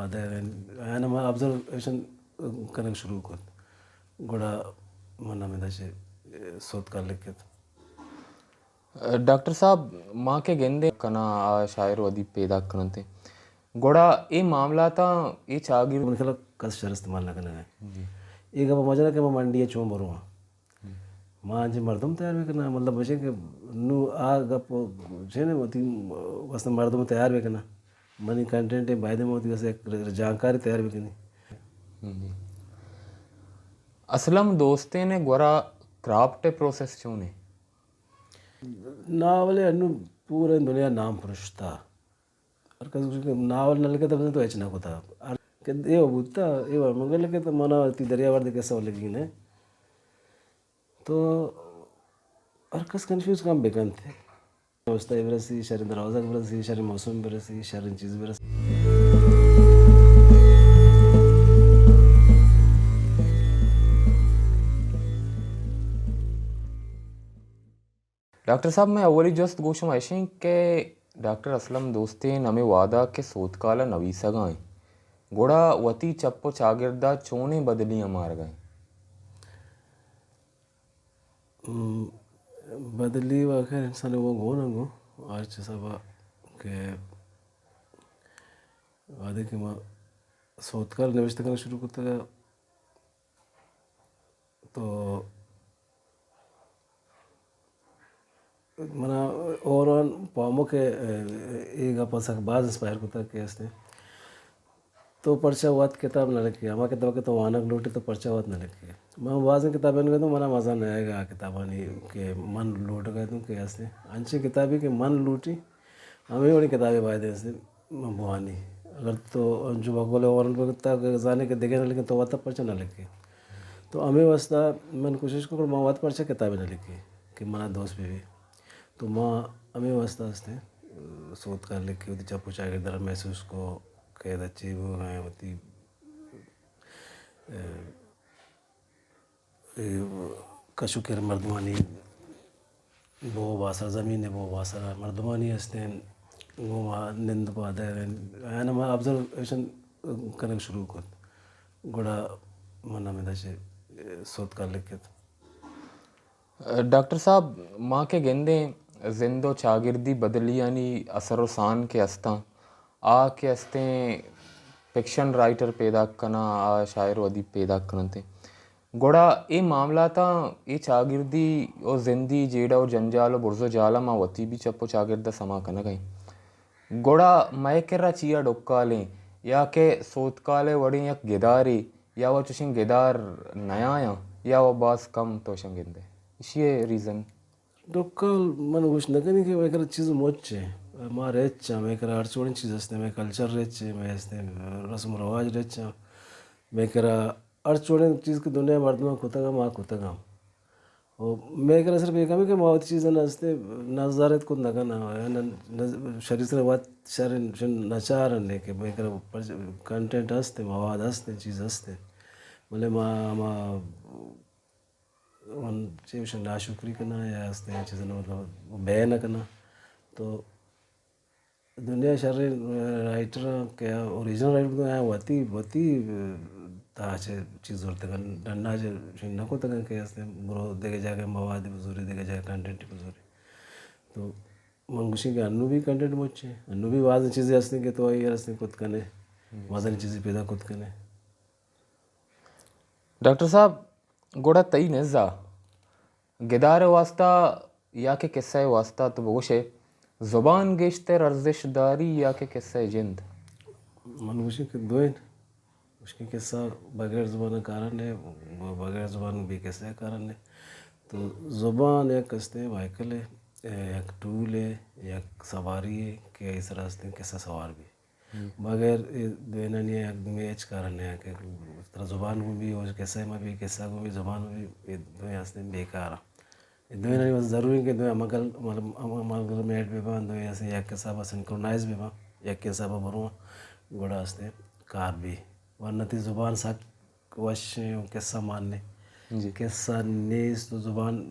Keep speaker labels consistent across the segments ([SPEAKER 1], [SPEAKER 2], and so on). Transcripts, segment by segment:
[SPEAKER 1] بعد ఆయన మా అబ్జర్వేషన్ కనుక شروع کرد گوڑا منا میں داشے سوت کر لکھت.
[SPEAKER 2] ڈاکٹر صاحب ماں کے گندے کنا شاعر و ادیب پیدا کرنتے گوڑا اے معاملاتا اے چاگیر
[SPEAKER 1] من خلا کس شر استعمال نہ کرنا ہے. ایک اب مجرا کہ میں منڈی چون بروں ماں جی مردم تیار بھی کرنا مطلب بچے کہ نو آ گپ چھے نے ہوتی واسطہ مردم تیار بھی کرنا منی کنٹینٹ بائدے میں ہوتی واسطہ جانکاری تیار بھی کرنی.
[SPEAKER 2] اسلم دوستے نے گورا کرافٹ پروسیس چونے
[SPEAKER 1] ناولے انو پورے دنیا نام پرشتا اور کسی ناول نہ لکھے تو ایچنا کو تھا کہ یہ بوتا یہ مگر لکھے تو مانا دریا ورد کیسا لگی نے تو اور کس کنفیوز کام بیکن تھے وسطہ برسی شہر دروازہ برسی شہر موسم برسی شہر چیز برسی.
[SPEAKER 2] ڈاکٹر صاحب میں اولی جست گوشم ایشیں کہ ڈاکٹر اسلم دوستین ہمیں وعدہ کے سوت کالا نویسا گائیں گوڑا وتی چپو چاگردہ چونے بدلیاں مار گئیں.
[SPEAKER 1] بدلی واقع انسان وہ گو نہ گو آج صبح کہ وعدے کہ ماں سوت کال نوشت کرنا شروع کرتا گیا تو منا اور پامو کے ایک اپس بعض انسپائر کرتا کہ اس نے تو پرچہ وات کتاب نہ لکھی ہمارا کتاب کے تو وانک لوٹی تو پرچہ وات نہ لکھی میں بعض کتابیں گئے تو منا مزہ نہیں آئے گا کتابانی کہ من لوٹ گئے تو کہ اس نے انچی کتابی کہ من لوٹی ہمیں بڑی کتابیں بائے اس نے بوانی اگر تو جو بگولے اور زانے کے دیکھے نہ لکھیں تو وات پرچہ نہ لکھے تو ہمیں واسطہ میں نے کوشش کروں ماں وات پرچہ کتابیں نہ لکھی کہ منا دوست بھی تو ماں ہمیں واسطہ ہستے سوت کر لکھی ہوتی چپو چاہے در محسوس کو قید اچھی وہ ہیں ہوتی کشوکر مردمانی وہ واسر زمین وہ واسر مردمانی ہستے وہ نند بعد ہے نا آبزرویشن کرنا شروع کرد گوڑا منا میں داشے سوت کر لکھت.
[SPEAKER 2] ڈاکٹر صاحب ماں کے گندے زندو چاگردی بدلی یعنی اثر و سان کے استاں آ کے استیں فکشن رائٹر پیدا کنا آ شاعر و ادیب پیدا کرنتے گوڑا اے معاملاتا اے چاگردی او زندی جیڑا و جنجال و برز و جالا ماں وتی بھی چپو چاگردہ سما کنا گئیں گوڑا مائے کرا چیا ڈکالیں یا کہ سوت کالے وڑیں یک گداری یا وہ چشن گدار نیا یا وہ باس کم توشن گندے اسی ریزن
[SPEAKER 1] ڈوکال من گوش نہ کریں کہ میں کر چیز موچے ماں ریچا میں کر ہر چوڑی چیز ہستے میں کلچر ریچے میں ہستے رسم و رواج ریچا میں کر ہر چوڑی چیز کی دنیا مردمہ کتا گا ماں کتا گا اور میں کر صرف یہ کم ہے کہ ماں چیزیں نہ ہستے نظارت کو نہ کرنا شریف سے بات شہر نچار رہنے کہ میں کر کنٹینٹ ہستے مواد ہستے چیز ہستے بولے ماں ان چیز ناشکری کرنا یا اس نے چیزیں مطلب بے نہ کرنا تو دنیا شر رائٹر کیا اوریجنل رائٹر تو ہیں وتی تاچے چیز ضرورت ہے ڈنڈا نہ کو تک کہ اس نے برو دیکھے جا کے مواد بزوری دیکھے جا کے کنٹینٹ بزوری تو منگوشی کے انو بھی کنٹینٹ مچے انو بھی بعض چیزیں ہستے کہ تو یہ ہستے خود کنے بعض چیزیں پیدا خود کنے.
[SPEAKER 2] ڈاکٹر صاحب گوڑا تئی نزا گدار واسطہ یا کہ قصہ واسطہ تو بگوشے زبان گشتر ارزش داری یا کہ قصہ جند
[SPEAKER 1] منگوشی کے دوئیں اس کی قصہ بغیر زبان کارن ہے بغیر زبان بھی قصہ کارن ہے تو زبان ایک ہستے وائکل ہے ایک ٹول ہے ایک سواری ہے کہ اس راستے قصہ سوار بھی بغیر دوینا نہیں ہے ایک میچ کارن ہے کہ اس طرح زبان کو بھی اور قصہ میں بھی قصہ کو بھی زبان کو بھی دوئیں ہستے بیکار دوینا نہیں بس ضروری کہ دوئیں مغل میٹ بھی بان دوئیں ایسے یک قصہ با سنکرونائز بھی بان یک قصہ با بروں گوڑا ہستے کار بھی ورنہ تی زبان ساک وشیں قصہ ماننے قصہ نیز تو زبان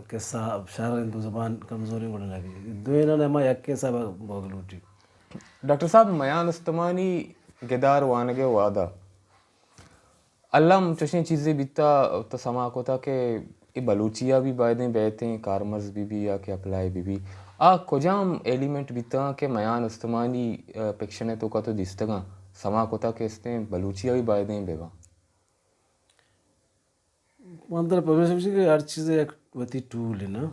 [SPEAKER 1] قصہ شارن تو زبان کمزوری گوڑا لگی دوینا نہیں ما یک قصہ با بغلوٹی.
[SPEAKER 2] ڈاکٹر صاحب میان استمانی گدار وانگے وادا اللہ چشیں چیزیں بیتا تو سما کو تھا کہ یہ بلوچیا بھی بائدیں بیتیں کارمرز بھی یا کہ اپلائی بھی کجام ایلیمنٹ بیتا کہ میان استمانی پکشنے تو کا تو دستگاں سما کو تھا کہ اس نے بلوچیا بھی بائدیں بیوا
[SPEAKER 1] مندر پرویش کہ ہر چیز ایک وتی ٹول ہے نا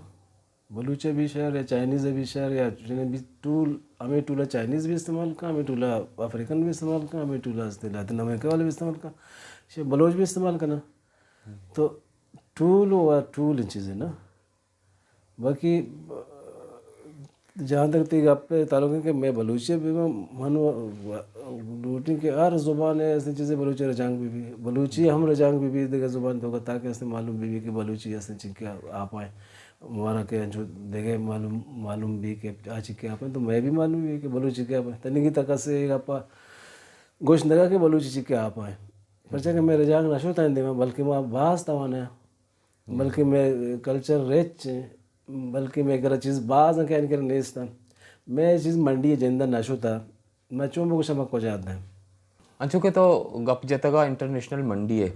[SPEAKER 1] بلوچا بھی شہر یا چائنیز بھی شہر یا بھی ٹول ہمیں ٹولا چائنیز بھی استعمال کا ہمیں ٹولا افریقن بھی استعمال کا ہمیں ٹولا لاطن امریکہ والے بھی استعمال کا بلوچ بھی استعمال کرنا تو ٹول و ٹول ان چیزیں نا باقی جہاں تک تھی آپ پہ تعلق ہے کہ میں بلوچی بھی منو لوٹی کہ ہر زبان ہے ایسی چیزیں بلوچی رجانگ بھی بلوچی ہم رجانگ بھی دیکھا زبان تو تاکہ اس نے معلوم بھی کہ بلوچی ایسے چنکے آپ آئیں ہمارا کہ جو دیکھے معلوم بھی کہ آج کیا آپ ہیں تو میں بھی معلوم بھی کہ بلوچی کیا آپ ہیں تنی کی تک سے آپ گوشت لگا کہ بلوچی چکے آپ آئیں پرچہ کہ میں رجانگ نشو تھا میں بلکہ میں باز توانا بلکہ میں کلچر ریچ بلکہ میں اگر چیز بعض ہیں کہ ان کے نیس تھا میں چیز منڈی جندہ نشو تھا میں چون بکو شمک کو جاتا ہے
[SPEAKER 2] انچو کہ تو گپ جتگا انٹرنیشنل منڈی ہے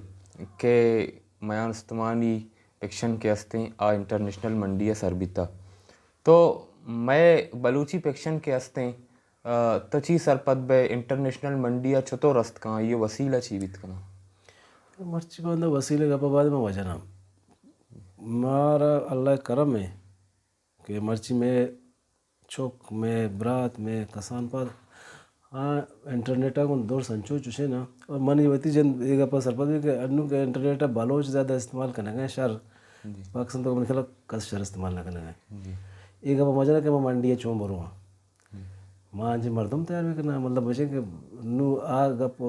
[SPEAKER 2] کہ میان استمانی پکشن کے ہستے آ انٹرنیشنل منڈی ہے سربیتا تو میں بلوچی پکشن کے ہستے تچی سرپد بے انٹرنیشنل منڈی چھتو رست کہاں یہ وسیلہ چیویت کنا
[SPEAKER 1] مرچی باندھا وسیلے گپا بعد میں وجنا مارا اللہ کرم ہے کہ مرچی میں چھوک میں برات میں کسان پاد ہاں انٹرنیٹا کو دور سنچو چوشے نا اور منی وتی جن یہ گپا سرپد بھی کہ انو کے انٹرنیٹا بلوچ زیادہ استعمال کرنے گئے شہر پاکستان تو من خلاف کس شہر استعمال نہ کرنے گئے یہ گپا مجھنا کہ میں منڈی ہے چون بروں ماں جی مردم تیار بھی کرنا مطلب بچے کہ نو آ گپ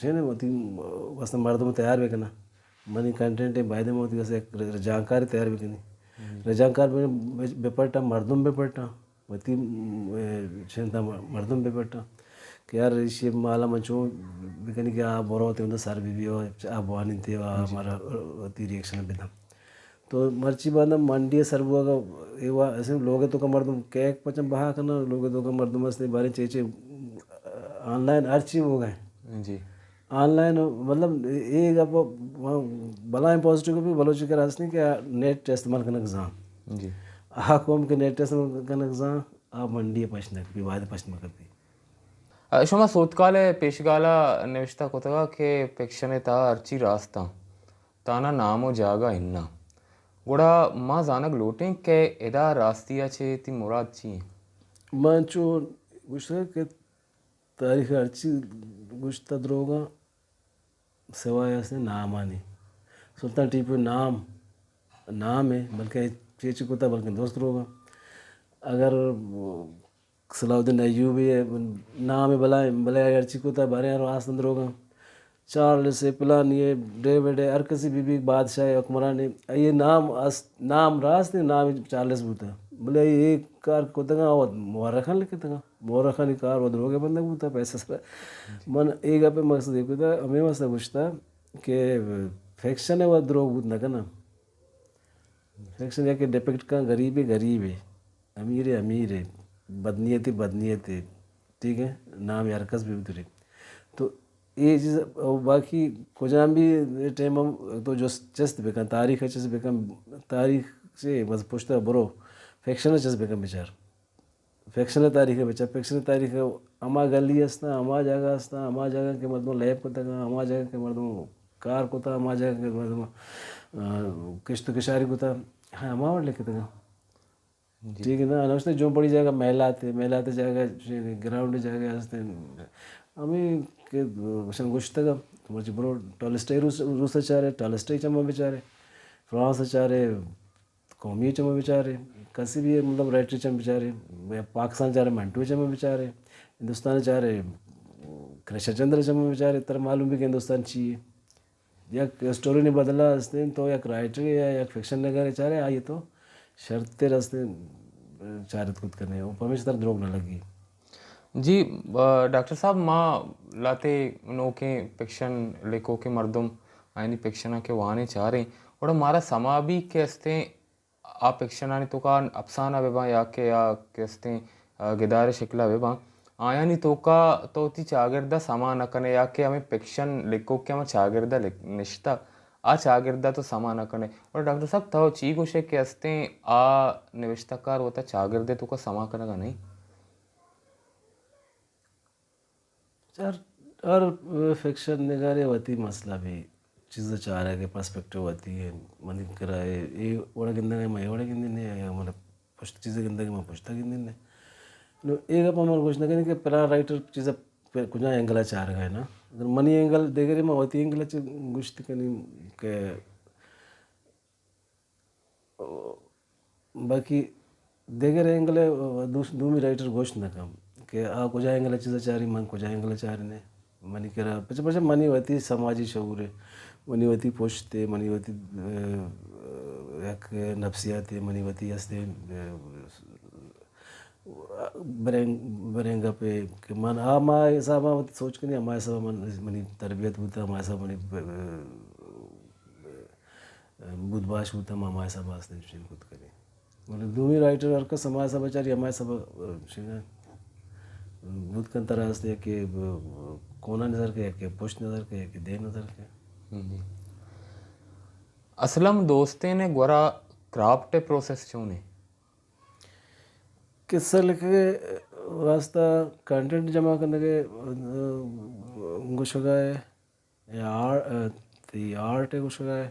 [SPEAKER 1] چھے نا ہوتی واسطہ مردم تیار بھی کرنا منی کنٹینٹ ہے بائدے میں ہوتی ویسے ایک رجانکاری تیار بھی کرنی رجانکار میں بپٹا مردم بپٹا وتی چھنتا مردم بپٹا کہ یار یہ مالا منچوں بکنی کہ آپ برو ہوتے ہیں سر بھی ہو آپ بوانی تھے ہمارا ہوتی ریئیکشن بھی تھا تو مرچی باندھا منڈی سر وہ اگر ایسے لوگ تو کا مردم کیک پچم بہا کرنا لوگ تو کا مردم اس نے بارے چیچے آن لائن ہر چیز ہو گئے
[SPEAKER 2] جی
[SPEAKER 1] آن لائن مطلب یہ آپ بلا پازیٹیو بھی بلوچی کا راست نہیں کہ نیٹ استعمال کرنے کا
[SPEAKER 2] جی
[SPEAKER 1] قوم کے نیٹ استعمال کرنے کا آپ منڈی پچنا بھی وعدے پچنا کرتی
[SPEAKER 2] شما سوتکال پیشگالا نوشتہ کو تگا کہ پکشنے تا ارچی راستہ تانا نام و جاگا ہننا گوڑا ماں زانگ لوٹیں کہ ادا راستیا چھے تی مراد چی ہیں
[SPEAKER 1] مانچو گوشتا کہ تاریخ ارچی گوشتا دروگا سوائے اس نے نام آنی سلطان ٹیپو نام ہے بلکہ چیچی کو تھا بلکہ دوست روگا اگر صلاح الدین ایوبی ہے نام ہے بلائے ارچی کو تھا بارے آستند روگا چارلس سے پلان یہ ڈیوڈ ہے ہر کسی بھی بادشاہ حکمران ہے یہ نام راست نہیں نام چارلس بوتا بلے یہ کار کو تگا مورخان لکھے تگا مورخانی کار وہ دروگے بندہ بوتا پیسہ سر من ایک پہ مقصد یہ ہوتا ہمیں مسئلہ پوچھتا کہ فیکشن ہے وہ دروگ بوت نہ کرنا فیکشن ہے کہ ڈپکٹ کا غریب ہے امیر ہے بدنیت ہے ٹھیک ہے نام یارکس بھی اترے تو یہ چیز باقی کجام بھی ٹائم تو جو چست بکن تاریخ چست بکن تاریخ سے بس پوچھتا برو فیکشن چست بکن بچار فیکشن تاریخ ہے بچار فیکشن تاریخ ہے اما گلی ہستا اما جگہ ہستا اما جگہ کے مردم لیب کو تگا اما جگہ کے مردم کار کو تھا اما جگہ کے مردم کشت کشاری کو تھا ہاں اما اور لکھے تگا ٹھیک ہے نا نوشتے جو بڑی جگہ میلاتے جگہ گراؤنڈ جگہ ہستے ہمیں کہ گوشت تگا مرچی برو ٹالسٹائی روس چارے ٹالسٹائی چما بیچارے فرانس چارے قومی چما بیچارے کسی بھی مطلب رائٹری چم بیچارے پاکستان چارے منٹو چما بیچارے ہندوستان چارے کرشن چندر چما بیچارے تر معلوم بھی کہ ہندوستان چاہیے یک اسٹوری نہیں بدلا ہستے تو یک رائٹری یا یک فکشن لگا چارے آئیے تو شرط راستے چارت خود کرنے اوپر میں طرح دروگ نہ لگی
[SPEAKER 2] جی ڈاکٹر صاحب ماں لاتے نو کے پکشن لکھو کے مردم آئینی پکشنہ کے وانے چاہ رہے ہیں اور ہمارا سما بھی کہ ہستے آپ پکشنہ نے تو کا افسانہ بے باں یا کہ ہستے گدار شکلہ بے باں آیانی تو کا تو تی چاگردہ سما نکنے یا کہ ہمیں پیکشن لکھو کہ ہمیں چاگردہ نشتا آ چاگردہ تو سما نکنے اور ڈاکٹر صاحب تھا چی گوشے کہ ہستے آ نوشتہ کار ہوتا چاگردے تو کا سما کنگا نہیں
[SPEAKER 1] یار ہر فکشن نگارے ہوتی مسئلہ بھی چیزیں چاہ رہا ہے کہ پرسپیکٹیو ہوتی ہے منی کرائے یہ وڑا گندگی میں وڑا گندنے یا ہمارا پشت چیزیں گندگی میں پشتا گندنے نو ایک اپ ہمارا گوشت نہ کہ پہلا رائٹر چیزیں کچھ اینگل چاہ رہا ہے نا اگر منی اینگل دیکھ رہے میں ہوتی اینگل گوشت کنی کہ باقی دیگر اینگل دومی رائٹر گوشت نہ کم کہ آ کجا اینگل چیزیں چاہ رہی من کجا اینگل چاہ رہے منی کرا پچھے پچھے منی ہوتی سماجی شعور ہے منی ہوتی پوشت ہے منی ہوتی ایک نفسیات ہے منی ہوتی ہستے برینگا پہ کہ من ہمارے حساب سوچ کے نہیں ہمارے حساب منی تربیت ہوتا ہمارے حساب منی بدھ باش ہوتا ہمارے حساب واسطے شین خود کرے مطلب دومی رائٹر اور کا سماج سب چاری ہمارے سب شین بدھ کن طرح ہستے کہ کونا نظر کے کہ پوشت نظر کے کہ دے نظر کے
[SPEAKER 2] اسلم دوستے نے گورا کرافٹ پروسیس چوں نے
[SPEAKER 1] قصہ لکھ کے واسطہ کنٹینٹ جمع کرنے کے گوشگائے یا آرٹ ہے گوشگائے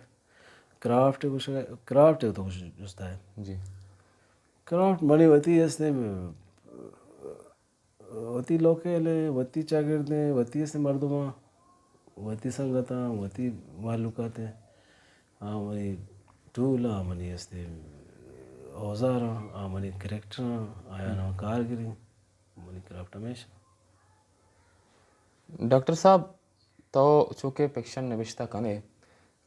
[SPEAKER 1] کرافٹ ہے گوشگائے کرافٹ ہے تو کچھ جستا ہے
[SPEAKER 2] جی
[SPEAKER 1] کرافٹ منی ہوتی ہے اس نے ہوتی لوکیل ہوتی چاگردیں ہوتی اس نے مردماں ہوتی سنگتاں ہوتی معلومات ہیں ہاں منی ٹول ہاں منی اس نے اوزار ہاں منی کریکٹر آیا نا کارگری منی کرافٹ ہمیشہ
[SPEAKER 2] ڈاکٹر صاحب تو چونکہ فکشن نوشتہ کنے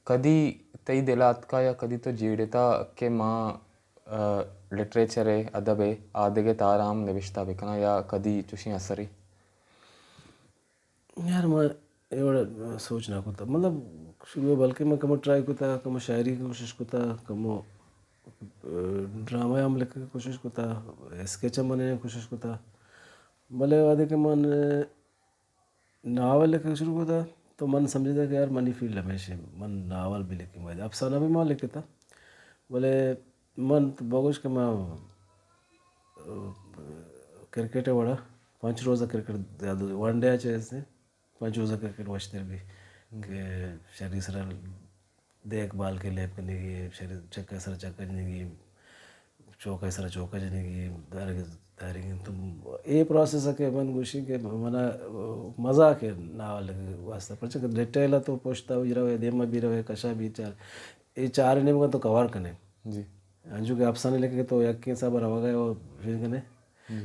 [SPEAKER 2] کدی تئی دلات کا یا کدی تو جیڑتا کہ ماں لٹریچر ہے ادب ہے آدھگے تارام نوشتہ بکنا یا کدی چوشی اثری
[SPEAKER 1] یار میں یہ بڑا سوچنا کوتا مطلب شروع بلکہ میں کم ٹرائی کوتا کم شاعری کی کوشش کوتا کم ڈرامہ ہم لکھنے کی کوشش کوتا اسکیچ بنانے کی کوشش کوتا بھلے وعدے کہ من ناول لکھنے شروع ہوتا تو من سمجھتا کہ یار منی فیلڈ ہمیشہ من ناول بھی لکھیں گا افسانہ بھی میں لکھتا بھلے من بگوش کہ میں کرکٹ ہے بڑا 5 روزہ کرکٹ ون ڈے چاہیے 5 روزہ کرکٹ وشتر بھی کہ شریر سر دیکھ بھال کے لیپ کرنے کی شریر چکا سر چکا جانے کی چوکا سر چوکا جانے کی داریں تو یہ پروسیس ہے کہ من گوشی کہ منا مزہ کے ناول واسطہ پر چکا ڈیٹیل تو پوچھتا ہوئی رہے دیما بھی رہے کشا بھی چار یہ چار نیم کا تو کور کرنے
[SPEAKER 2] جی
[SPEAKER 1] انجو کے افسانے لکھے تو یقین صاحب رہا گئے اور پھر کنے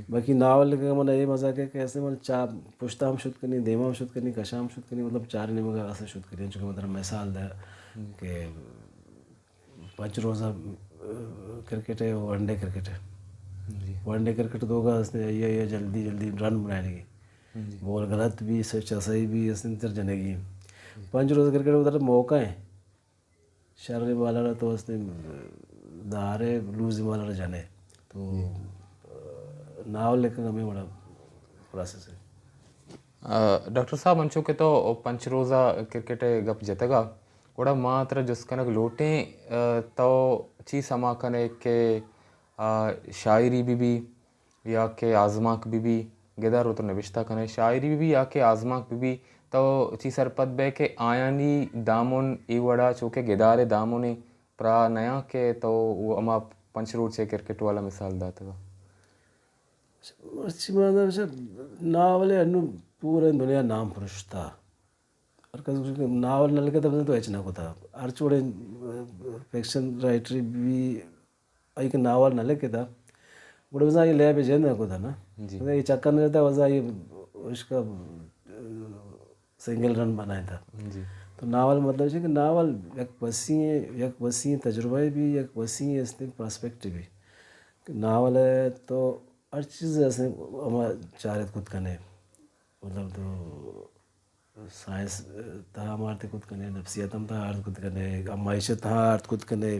[SPEAKER 1] باقی ناول لکھے کا من یہ مزہ کہ ایسے من چار پوچھتا ہم شد کرنی دیما ہم شد کرنی کشا ہم شد کرنی مطلب چار نیم کا ایسے شد کرنی چونکہ مطلب مثال دا کہ 5 روزہ کرکٹ ہے ون ڈے کرکٹ ہے ون ڈے کرکٹ دو گا اس نے یہ جلدی جلدی رن بنانے کی بول غلط بھی صحیح بھی اس نے تر جانے گی 5 روزہ کرکٹ ادھر موقع ہے شرری والا تو اس نے دارے لوز والا جانے تو ناول لکھنے کا ہمیں بڑا پروسیس ہے
[SPEAKER 2] ڈاکٹر صاحب منچو کے تو 5 روزہ کرکٹ گپ جتے گا گوڑا ماتر جس کنک لوٹیں تو چی سما کنے کہ شاعری بھی یا کہ آزماک بھی گدار ہو تو نوشتہ کنے شاعری بھی یا کہ آزماک بھی تو چی سرپت بے کہ آیانی دامن ای وڑا چونکہ گدارے دامنے پرا نیا کہ تو وہ اما 5 روز سے کرکٹ والا مثال داتا گا
[SPEAKER 1] اچھی بات ہے ناول انو پورے دنیا نام پرشتا اور کسی ناول نہ لکھے تو ایچنا کو تھا ہر چوڑے فکشن رائٹری بھی ایک ناول نہ لکھے تھا بڑے وزا یہ لے پہ جیند کو تھا نا یہ چکر نہیں رہتا وزا یہ اس کا سنگل رن بنایا تھا تو ناول مطلب ہے کہ ناول ایک وسیع تجربہ بھی ایک وسیع اس پراسپیکٹ بھی ناول ہے تو ہر چیز ایسے ہمارا چارت خود کنے مطلب تو سائنس تھا ہمارتے خود کنے نفسیت ہم تھا آرت خود کنے معیشت تھا آرت خود کنے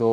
[SPEAKER 2] 2